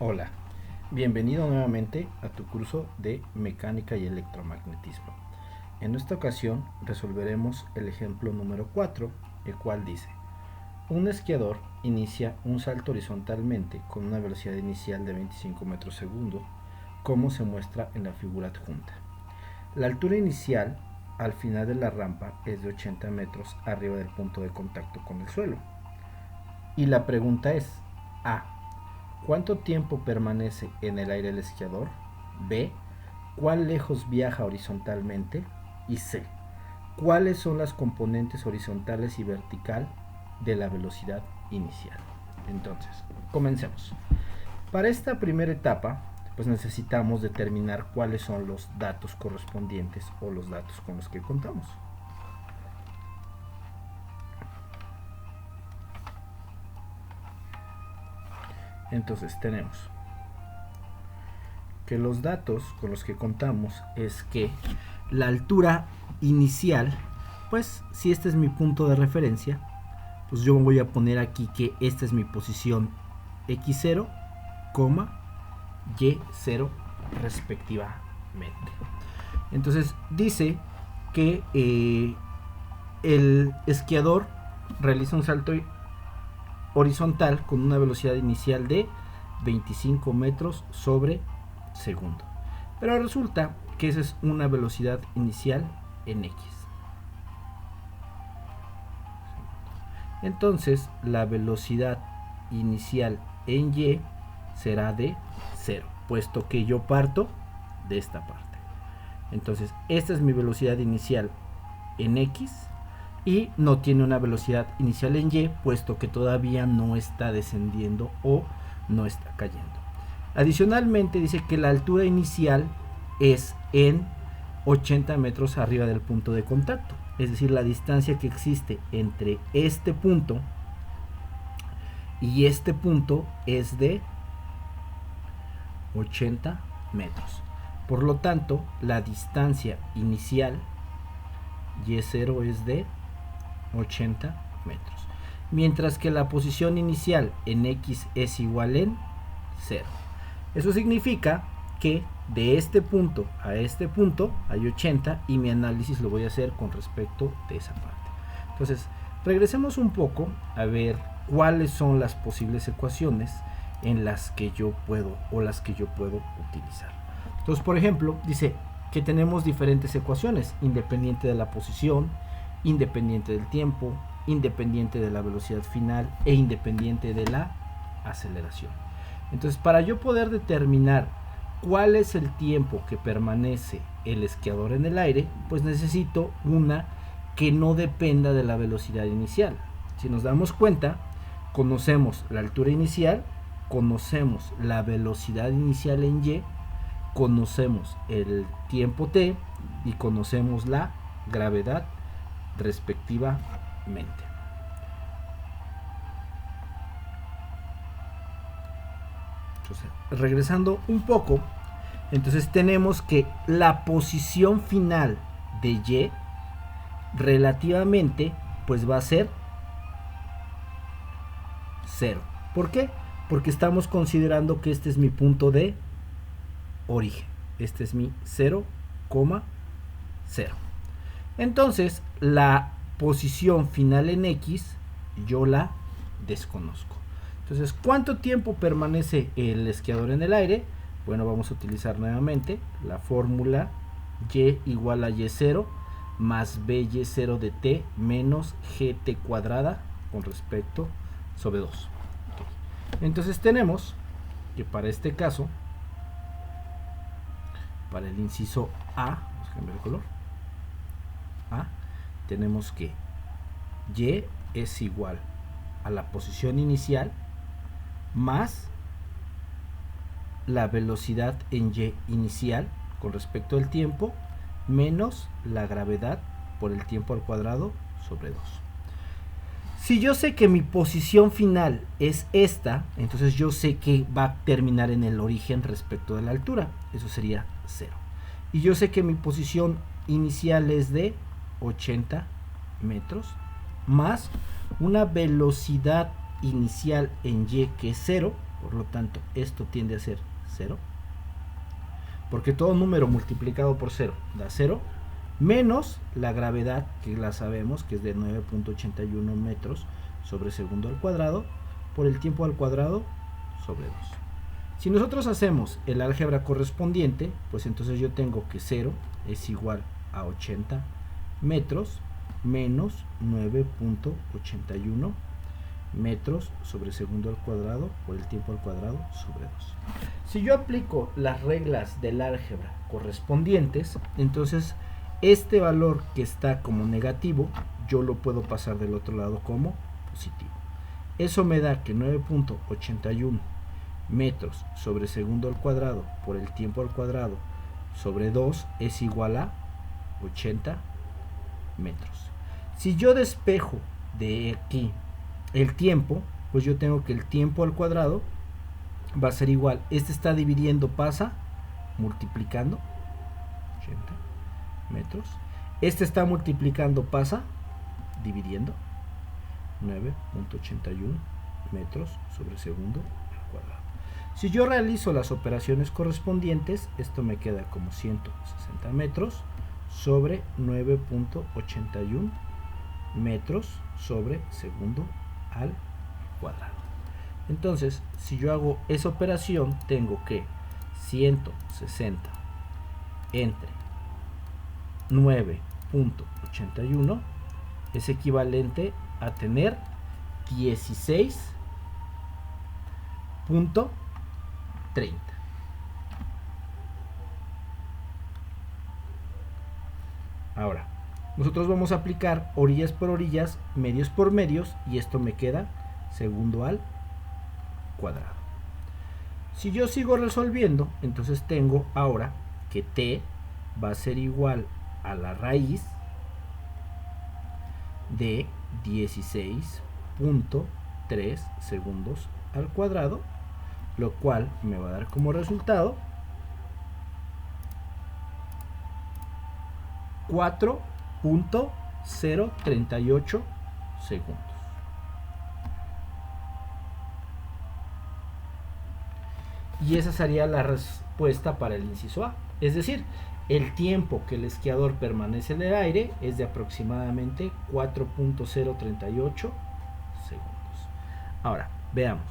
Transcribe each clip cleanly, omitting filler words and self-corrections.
Hola, bienvenido nuevamente a tu curso de mecánica y electromagnetismo. En esta ocasión resolveremos el ejemplo número 4, el cual dice: un esquiador inicia un salto horizontalmente con una velocidad inicial de 25 metros segundo, como se muestra en la figura adjunta. La altura inicial al final de la rampa es de 80 metros arriba del punto de contacto con el suelo. Y la pregunta es: A. ¿Cuánto tiempo permanece en el aire el esquiador? B. ¿Cuán lejos viaja horizontalmente? Y C. ¿Cuáles son las componentes horizontales y vertical de la velocidad inicial? Entonces, comencemos. Para esta primera etapa, pues necesitamos determinar cuáles son los datos correspondientes o los datos con los que contamos. Entonces tenemos que los datos con los que contamos es que la altura inicial, pues si este es mi punto de referencia, pues yo voy a poner aquí que esta es mi posición x0, y0 respectivamente. Entonces dice que el esquiador realiza un salto horizontal con una velocidad inicial de 25 metros sobre segundo. Pero resulta que esa es una velocidad inicial en x. Entonces la velocidad inicial en y será de 0, puesto que yo parto de esta parte. Entonces esta es mi velocidad inicial en x y no tiene una velocidad inicial en y, puesto que todavía no está descendiendo o no está cayendo. Adicionalmente dice que la altura inicial es en 80 metros arriba del punto de contacto, es decir, la distancia que existe entre este punto y este punto es de 80 metros. Por lo tanto, la distancia inicial y0 es de 80 metros, mientras que la posición inicial en x es igual en 0. Eso significa que de este punto a este punto hay 80 y mi análisis lo voy a hacer con respecto de esa parte. Entonces, regresemos un poco a ver cuáles son las posibles ecuaciones en las que yo puedo utilizar. Entonces, por ejemplo, dice que tenemos diferentes ecuaciones, independiente de la posición, independiente del tiempo, independiente de la velocidad final e independiente de la aceleración. Entonces, para yo poder determinar cuál es el tiempo que permanece el esquiador en el aire, pues necesito una que no dependa de la velocidad inicial. Si nos damos cuenta, conocemos la altura inicial, conocemos la velocidad inicial en y, conocemos el tiempo t y conocemos la gravedad respectivamente. Entonces, regresando un poco, entonces tenemos que la posición final de y relativamente pues va a ser 0. ¿Por qué? Porque estamos considerando que este es mi punto de origen. Este es mi 0,0. Entonces, la posición final en x yo la desconozco. Entonces, ¿cuánto tiempo permanece el esquiador en el aire? Bueno, vamos a utilizar nuevamente la fórmula y igual a y0 más by0 de t menos gt cuadrada con respecto sobre 2. Okay. Entonces tenemos que para este caso, para el inciso A, vamos a cambiar el color, A, tenemos que y es igual a la posición inicial más la velocidad en y inicial con respecto al tiempo menos la gravedad por el tiempo al cuadrado sobre 2. Si yo sé que mi posición final es esta, entonces yo sé que va a terminar en el origen respecto de la altura. Eso sería 0. Y yo sé que mi posición inicial es de 80 metros más una velocidad inicial en y que es 0, Por lo tanto, esto tiende a ser 0. Porque todo número multiplicado por 0 da 0. Menos la gravedad, que la sabemos, que es de 9.81 metros sobre segundo al cuadrado, por el tiempo al cuadrado sobre 2. Si nosotros hacemos el álgebra correspondiente, pues entonces yo tengo que 0 es igual a 80 metros menos 9.81 metros sobre segundo al cuadrado por el tiempo al cuadrado sobre 2. Si yo aplico las reglas del álgebra correspondientes, entonces este valor que está como negativo, yo lo puedo pasar del otro lado como positivo. Eso me da que 9.81 metros sobre segundo al cuadrado por el tiempo al cuadrado sobre 2 es igual a 80 metros. Si yo despejo de aquí el tiempo, pues yo tengo que el tiempo al cuadrado va a ser igual. Este está dividiendo, pasa multiplicando 80 metros. Este está multiplicando, pasa dividiendo 9.81 metros sobre segundo al cuadrado. Si yo realizo las operaciones correspondientes, esto me queda como 160 metros sobre 9.81 metros sobre segundo al cuadrado. Entonces, si yo hago esa operación, tengo que 160 entre 9.81 es equivalente a tener 16.30. Ahora, nosotros vamos a aplicar orillas por orillas, medios por medios, y esto me queda segundo al cuadrado. Si yo sigo resolviendo, entonces tengo ahora que t va a ser igual a la raíz de 16.3 segundos al cuadrado, lo cual me va a dar como resultado 4.038 segundos. Y esa sería la respuesta para el inciso A. Es decir, el tiempo que el esquiador permanece en el aire es de aproximadamente 4.038 segundos. Ahora, veamos.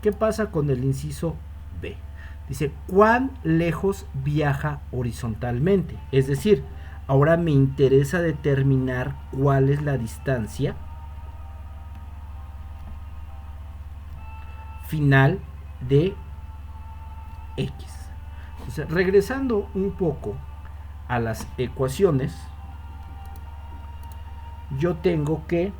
¿Qué pasa con el inciso B? Dice, ¿cuán lejos viaja horizontalmente? Es decir, ahora me interesa determinar cuál es la distancia final de X. Entonces, regresando un poco a las ecuaciones, yo tengo que,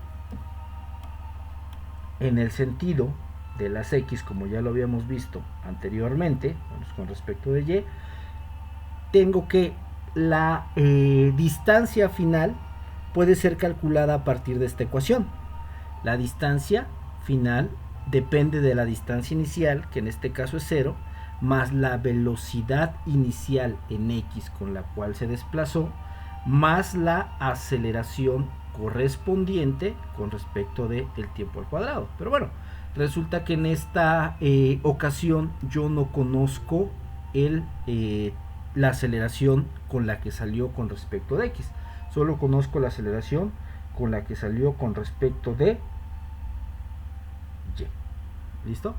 en el sentido de las X, como ya lo habíamos visto anteriormente, con respecto de Y, tengo que la distancia final puede ser calculada a partir de esta ecuación. La distancia final depende de la distancia inicial, que en este caso es 0, más la velocidad inicial en X con la cual se desplazó, más la aceleración correspondiente con respecto del tiempo al cuadrado. Pero bueno, resulta que en esta ocasión yo no conozco la aceleración con la que salió con respecto de X. Solo conozco la aceleración con la que salió con respecto de Y. ¿Listo?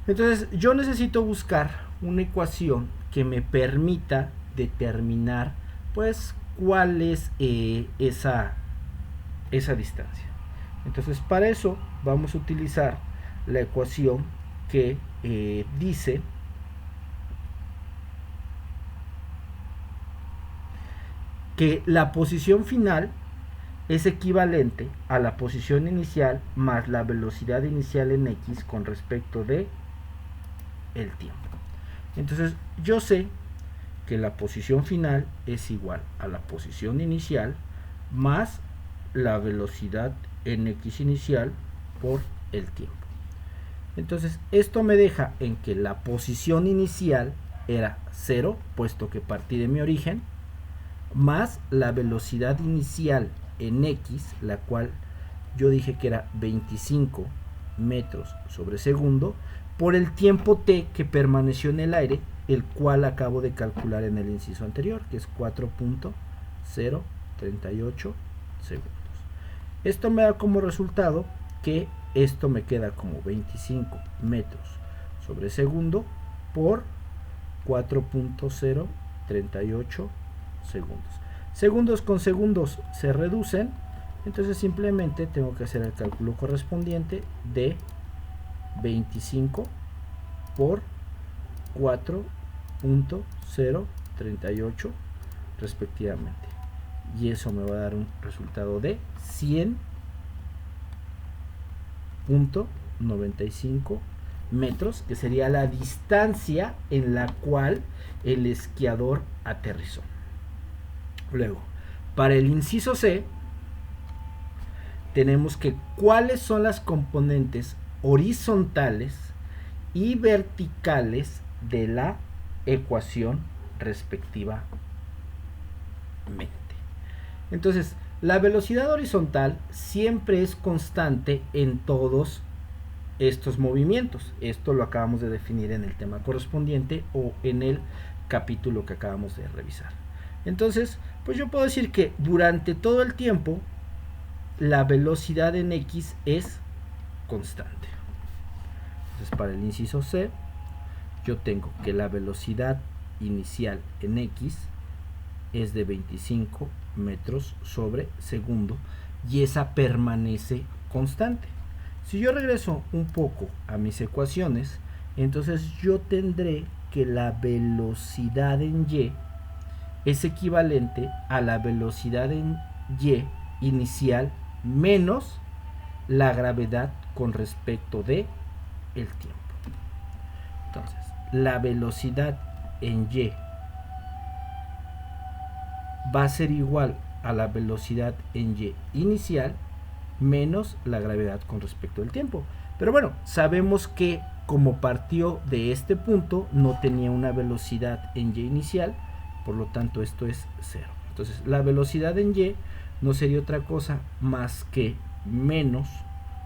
Entonces yo necesito buscar una ecuación que me permita determinar pues cuál es esa distancia. Entonces para eso vamos a utilizar la ecuación que dice que la posición final es equivalente a la posición inicial más la velocidad inicial en X con respecto de el tiempo. Entonces yo sé que la posición final es igual a la posición inicial más la velocidad en X inicial por el tiempo. Entonces esto me deja en que la posición inicial era 0, puesto que partí de mi origen, más la velocidad inicial en X, la cual yo dije que era 25 metros sobre segundo por el tiempo t que permaneció en el aire, el cual acabo de calcular en el inciso anterior, que es 4.038 segundos. Esto me da como resultado que esto me queda como 25 metros sobre segundo por 4.038 segundos. Segundos con segundos se reducen, entonces simplemente tengo que hacer el cálculo correspondiente de 25 por 4.038 respectivamente, y eso me va a dar un resultado de 100.95 metros, que sería la distancia en la cual el esquiador aterrizó. Luego, para el inciso C, tenemos que cuáles son las componentes horizontales y verticales de la ecuación respectivamente. Entonces, la velocidad horizontal siempre es constante en todos estos movimientos. Esto lo acabamos de definir en el tema correspondiente o en el capítulo que acabamos de revisar. Entonces, pues yo puedo decir que durante todo el tiempo la velocidad en X es constante. Entonces, para el inciso C, yo tengo que la velocidad inicial en X es de 25 metros sobre segundo y esa permanece constante. Si yo regreso un poco a mis ecuaciones, entonces yo tendré que la velocidad en Y es equivalente a la velocidad en Y inicial menos la gravedad con respecto de el tiempo. Entonces, la velocidad en Y va a ser igual a la velocidad en Y inicial menos la gravedad con respecto al tiempo. Pero bueno, sabemos que como partió de este punto, no tenía una velocidad en Y inicial, por lo tanto esto es 0. Entonces la velocidad en Y no sería otra cosa más que menos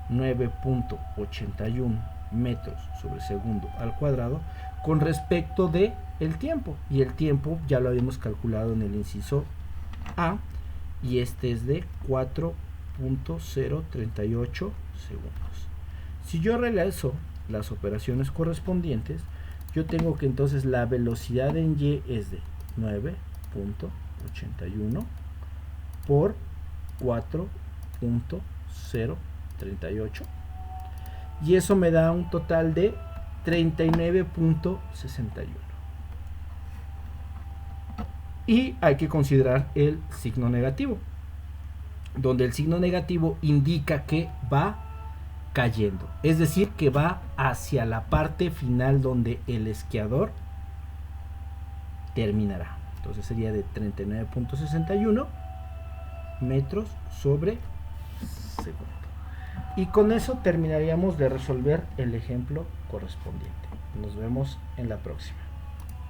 9.81 metros sobre segundo al cuadrado con respecto de el tiempo, y el tiempo ya lo habíamos calculado en el inciso A, y este es de 4.038 segundos. Si yo realizo las operaciones correspondientes, yo tengo que entonces la velocidad en Y es de 9.81 por 4.038, y eso me da un total de 39.61. Y hay que considerar el signo negativo, donde el signo negativo indica que va cayendo, es decir, que va hacia la parte final donde el esquiador terminará. Entonces sería de 39.61 metros sobre segundo. Y con eso terminaríamos de resolver el ejemplo correspondiente. Nos vemos en la próxima.